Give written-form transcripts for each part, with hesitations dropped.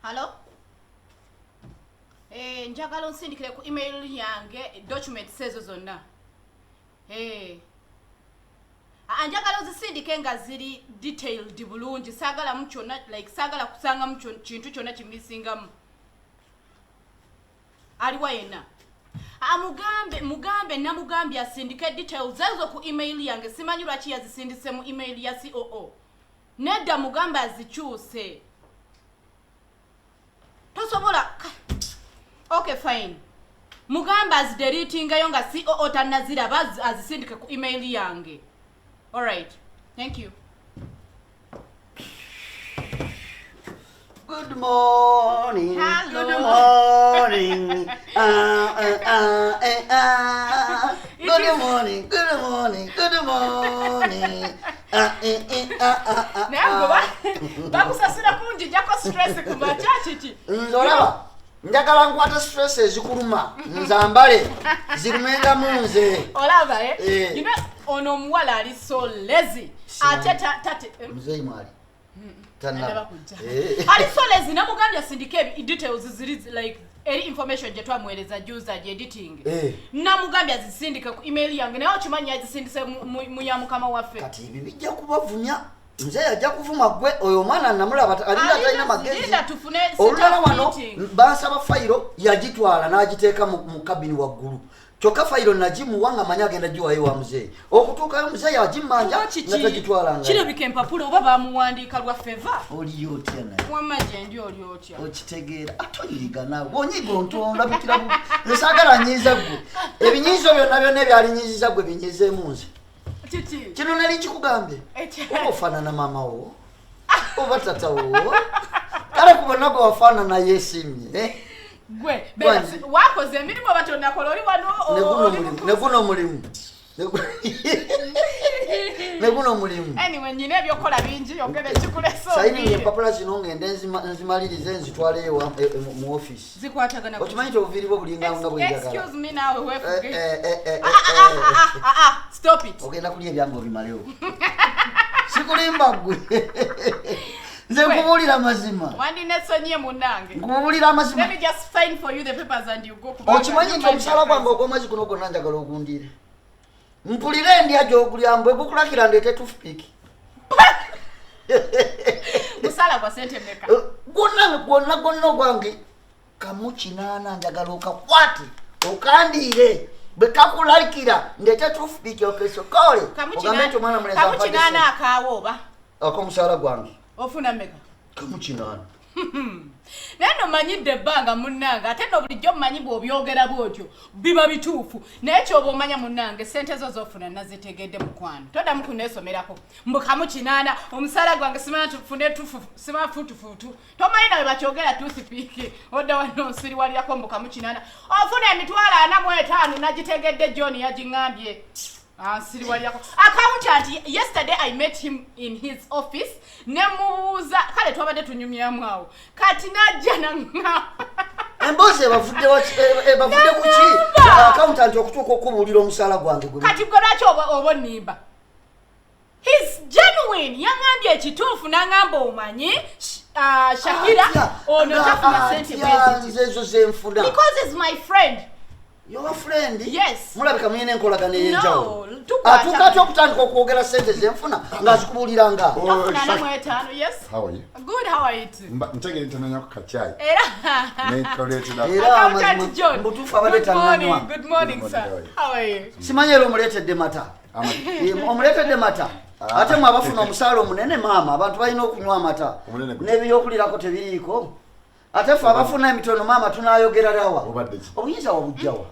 Hello? Njagala onsindikire ku email yange document sezo zonna. Njagala ozisindike nga ziri detailed bulungi sagala mu kyonna like sagala kusanga mu kintu kyonna kimisingamu. Aliwa yenna. Mugambe namugambye asindike details ezo ku email yange simanyi lwaki yazisindise mu email ya COO. Nedda mugambe azikyuse. Tosobola. Okay, fine. Mugamba azideletingayo nga COO tanaziraba azisindike ku email yange. All right. Thank you. Good morning. Hello. Good morning. Good morning. Good morning. Good morning. Bakusasira kunji jako stress kumacha chichi. Nzolaba. Njagala nkwata stress ezikuluma. Nzambale. Zirumenga munze. Olaba You know ono omuwala ali so lazy. Ateta tate. Mzee mwali. Ali so lazy namugambye asindike details ziri like any information je twamweleza juza je editing. Namugambye azisindika ku email yange nayo kimanyi azisindise mu ya mukama waffe. Kati ibi bijja kubavunya. Mzee ajja kuvuma gwe oyo mwana namulaba alina talina magezi. Olulala wano basaba fayiro yagitwala n'agiteeka mu kabini waggulu. Choka fayiro nagimuwanga manya agenda jiwayo wa mzee. Okutuukayo mzee yagimanja natagitwala nga. Kino bikempapula oba bamuwandiika lwa favor. Oli yotya naye. Wamaje ndi oli yotya. Okitegeera atonyiga nawe. Bonyigo ntonda bukira bu. Nesagala nyiza gwe. Ebinyizo byonna ebyalinyiziza gwe binyize munze. Titi. Kino nali kikugambye. Ofanana mama wo. Oba tata wo. Kale kubona ko wafanana yesimye. Gwe basi wakoze emirimu batonda kolori wano neguno mulimu neguno mulimu anyway nyine byokola bingi yongere kikuleso sayini empapula zino ngende nzimalirize nzitwale mu office zikwatagana okimanyi tobuviiribo bulinga nga bwenjagala excuse me nawe wefuge stop it ogenda kulya ebyange obimalewo sikulimba gwe nze nkubulira mazima wandi netsonye munange nkubulira mazima let me just sign for you the papers and you go okimanyi nti omusala gwange ogw'omwezi guno gwonna njagala ogundire mpulire ndya gy'ogulyambwe gukulakira ndeete toothpick musala gwa sente meka gwonna ogwange kamu 8 njagala okakwate okandiire bwe kakulalikira ndeete toothpick okesokole ogambe nti omwana muleza kamu 8 akaawo oba ak'omusala gwange ofuna meka kamu 8 neno manyidde banga munnanga ate no bulijjo manyi bw'obyogera bwotyo biba bituufu naye kyoba omanya munnange sente zo zofuna nazitegedde mukwano todamu kuneesomerako mbukamu 8 omusala gwange simanya tufune tufu sima futufutu tomanyi nawe bakyogera toothpick odda wano nsiriwalirako mbukamu 8 ofuna emitwalo 45 nagitegedde John yagiŋŋambye siriwalirako accountant yesterday I met him in his office nemubuuza kale twabadde tunyumyamu awo kati najja nanga emboozi ebavudde kuki accountant okutuuka okubuulira omusala gwange kati gwe lwaki oba onnimba he's genuine yaŋŋambye ekituufu n'aŋŋamba omanyi Shakira ono tafuna sente bweziti ezo zenfuna because he's my friend. Your friend? Yes. Mulabika mwine enkolagana ey'enjawulo. No, tukwata. Atuuka okutandika okwogera sente zenfuna ng'azikubuliranga. Yes. How are you? Good, how are you too? Ntegere ntananya ku kachai. Mbutuufu abadde tannanywa. Good morning, sir. How are you? Simanyi era omuleetedde mata. Omuleetedde mata. Ate mwe abafuna omusaala omunene maama abantu balina okunywa amata. N'ebyokulirako tebiriiko. Ate fe abafuna emitono maama tunaayogera rawa. Obuyinza wabujjawa.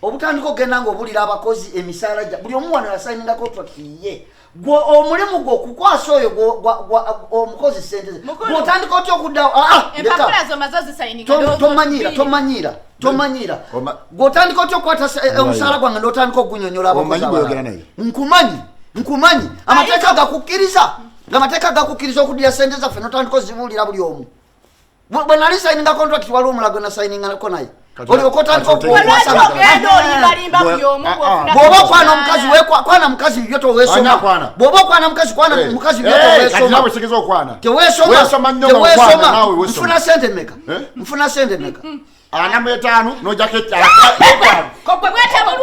Obutandika okugenda ng'obulira abakozi emisaala gya buli omu wano yasayinira contract ye. Gwe omulimu gwo kukwasa oyo omukozi sente ze. Gw'otandika otya okuddawo. Empapula zo mazo zisayininga. Tomanyira. Gw'otandika otya okukwata omusaala gwange n'otandika ogunyonyola abakozi abalala. Nkumanyi. Amateeka gakukkiriza. Amateeka gakukkiriza okuddira sente zaffe n'otandika ozibuulira buli omu. bwe nali signing contract wali omulago na signing ko naye oli okotandika okuwasana bw'oba okwana omukazi kwana mukazi byo towesoma bw'oba okwana mukazi kwana mukazi byo tewesoma mfuna sente meka ana metano no jacket ko bwe bwetabo